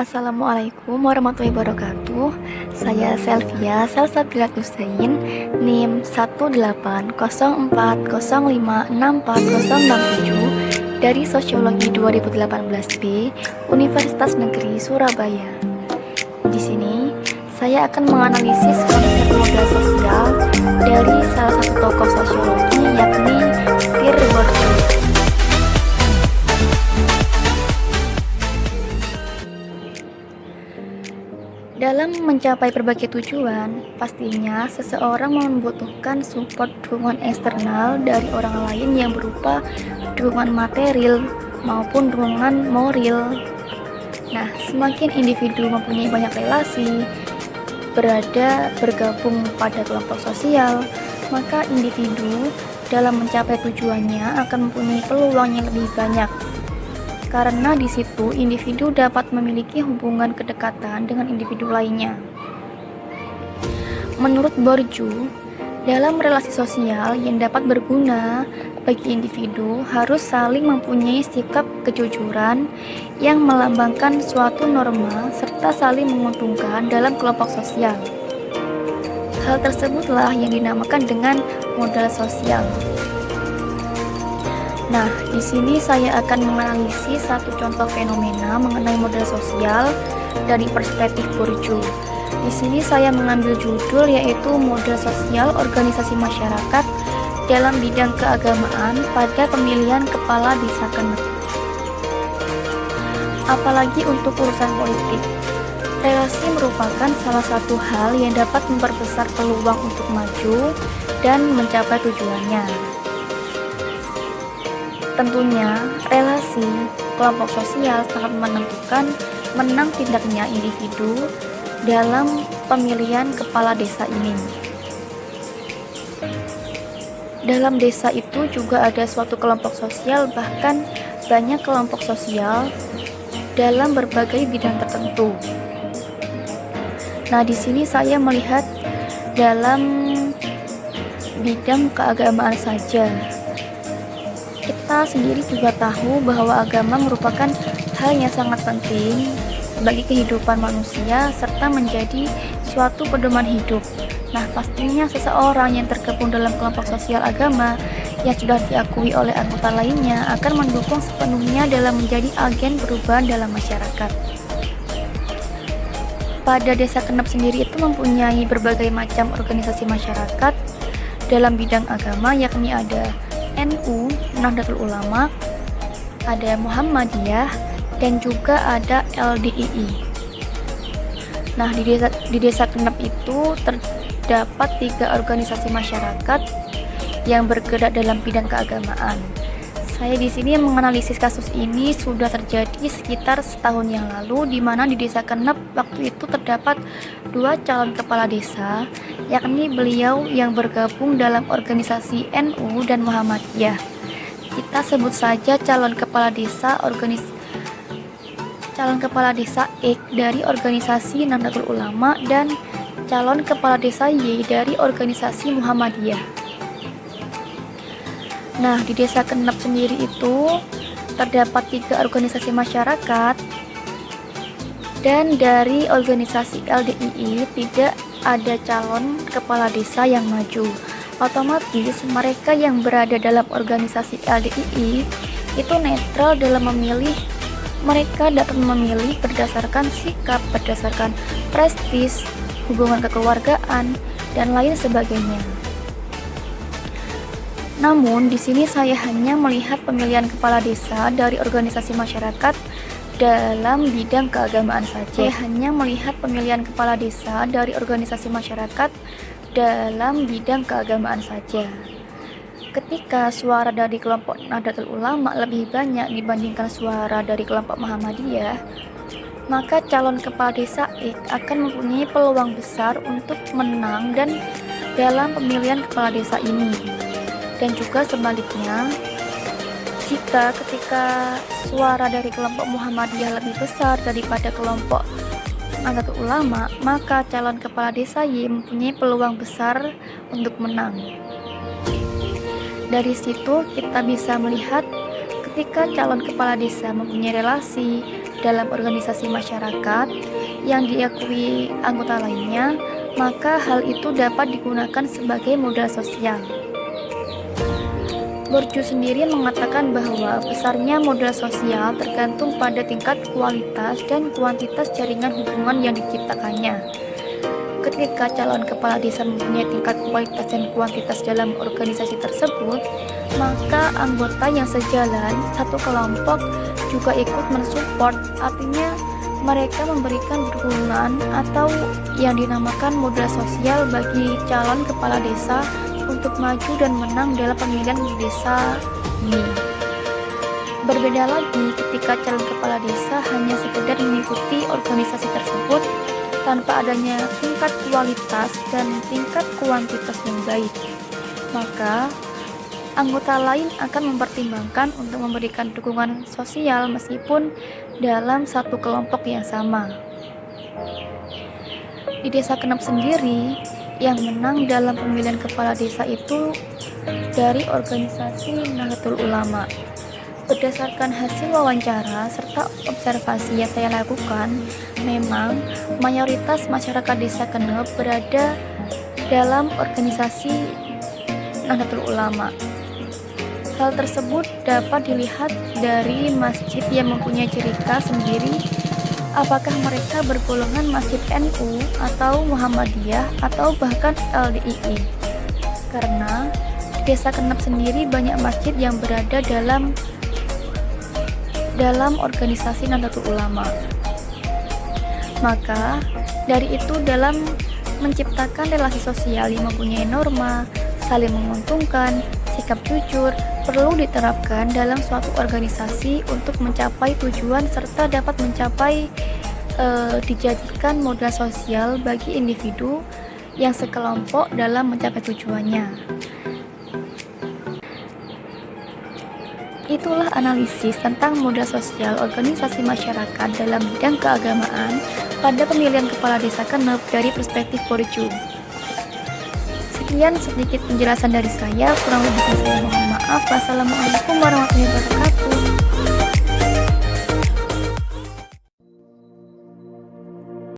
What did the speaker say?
Assalamualaikum warahmatullahi wabarakatuh. Saya Selvia Salsabila Husain, NIM 18040564067 dari Sosiologi 2018B, Universitas Negeri Surabaya. Di sini saya akan menganalisis konsep modal sosial dari salah satu tokoh sosiologi, yakni Pierre Bourdieu. Dalam mencapai berbagai tujuan, pastinya seseorang membutuhkan support dukungan eksternal dari orang lain yang berupa dukungan material maupun dukungan moral. Nah, semakin individu mempunyai banyak relasi, bergabung pada kelompok sosial, maka individu dalam mencapai tujuannya akan mempunyai peluang yang lebih banyak. Karena di situ individu dapat memiliki hubungan kedekatan dengan individu lainnya. Menurut Bourdieu, dalam relasi sosial yang dapat berguna bagi individu harus saling mempunyai sikap kejujuran yang melambangkan suatu norma serta saling menguntungkan dalam kelompok sosial. Hal tersebutlah yang dinamakan dengan modal sosial. Nah, di sini saya akan menganalisis satu contoh fenomena mengenai modal sosial dari perspektif Bourdieu. Di sini saya mengambil judul yaitu modal sosial organisasi masyarakat dalam bidang keagamaan pada pemilihan kepala desa Kenep. Apalagi untuk urusan politik, relasi merupakan salah satu hal yang dapat memperbesar peluang untuk maju dan mencapai tujuannya. Tentunya, relasi kelompok sosial sangat menentukan menang tidaknya individu dalam pemilihan kepala desa ini. Dalam desa itu juga ada suatu kelompok sosial, bahkan banyak kelompok sosial dalam berbagai bidang tertentu. Nah, di sini saya melihat dalam bidang keagamaan saja. Kita sendiri juga tahu bahwa agama merupakan hal yang sangat penting bagi kehidupan manusia serta menjadi suatu pedoman hidup. Nah, pastinya seseorang yang tergabung dalam kelompok sosial agama yang sudah diakui oleh anggota lainnya akan mendukung sepenuhnya dalam menjadi agen perubahan dalam masyarakat. Pada Desa Kenep sendiri itu mempunyai berbagai macam organisasi masyarakat dalam bidang agama, yakni ada NU, Nahdlatul Ulama, ada Muhammadiyah, dan juga ada LDII. Nah, di desa Kenep itu terdapat 3 organisasi masyarakat yang bergerak dalam bidang keagamaan. Saya di sini menganalisis kasus ini sudah terjadi sekitar setahun yang lalu, di mana di desa Kenep waktu itu terdapat 2 calon kepala desa, yakni beliau yang bergabung dalam organisasi NU dan Muhammadiyah. Kita sebut saja calon kepala desa X dari organisasi Nahdlatul Ulama dan calon kepala desa Y dari organisasi Muhammadiyah. Nah, di desa Kenep sendiri itu terdapat 3 organisasi masyarakat, dan dari organisasi LDII tidak ada calon kepala desa yang maju. Otomatis mereka yang berada dalam organisasi LDII itu netral dalam memilih. Mereka dapat memilih berdasarkan sikap, berdasarkan prestis, hubungan kekeluargaan, dan lain sebagainya. Namun, di sini saya hanya melihat pemilihan kepala desa dari organisasi masyarakat dalam bidang keagamaan saja. Saya hanya melihat pemilihan kepala desa dari organisasi masyarakat dalam bidang keagamaan saja. Ketika suara dari kelompok Nahdlatul Ulama lebih banyak dibandingkan suara dari kelompok Muhammadiyah, maka calon kepala desa X akan mempunyai peluang besar untuk menang dan dalam pemilihan kepala desa ini. Dan juga sebaliknya, jika ketika suara dari kelompok Muhammadiyah lebih besar daripada kelompok Nahdlatul Ulama, maka calon kepala desa Y mempunyai peluang besar untuk menang. Dari situ kita bisa melihat ketika calon kepala desa mempunyai relasi dalam organisasi masyarakat yang diakui anggota lainnya, maka hal itu dapat digunakan sebagai modal sosial. Bourdieu sendiri mengatakan bahwa besarnya modal sosial tergantung pada tingkat kualitas dan kuantitas jaringan hubungan yang diciptakannya. Ketika calon kepala desa mempunyai tingkat kualitas dan kuantitas dalam organisasi tersebut, maka anggota yang sejalan satu kelompok juga ikut mensupport, artinya mereka memberikan dukungan atau yang dinamakan modal sosial bagi calon kepala desa untuk maju dan menang dalam pemilihan desa ini. Berbeda lagi ketika calon kepala desa hanya sekedar mengikuti organisasi tersebut tanpa adanya tingkat kualitas dan tingkat kuantitas yang baik, maka anggota lain akan mempertimbangkan untuk memberikan dukungan sosial meskipun dalam satu kelompok yang sama. Di Desa Kenep sendiri, yang menang dalam pemilihan kepala desa itu dari organisasi Nahdlatul Ulama. Berdasarkan hasil wawancara serta observasi yang saya lakukan, memang mayoritas masyarakat Desa Kenep berada dalam organisasi Nahdlatul Ulama. Hal tersebut dapat dilihat dari masjid yang mempunyai ciri khas sendiri, apakah mereka bergolongan Masjid NU atau Muhammadiyah atau bahkan LDII. Karena di Desa Kenep sendiri banyak masjid yang berada dalam organisasi Nahdlatul Ulama. Maka dari itu dalam menciptakan relasi sosial yang mempunyai norma, saling menguntungkan, sikap jujur perlu diterapkan dalam suatu organisasi untuk mencapai tujuan serta dapat dijadikan modal sosial bagi individu yang sekelompok dalam mencapai tujuannya. Itulah analisis tentang modal sosial organisasi masyarakat dalam bidang keagamaan pada pemilihan kepala desa Kenep dari perspektif Bourdieu. Sekian sedikit penjelasan dari saya, kurang lebihnya saya mohon maaf. Wassalamualaikum warahmatullahi wabarakatuh.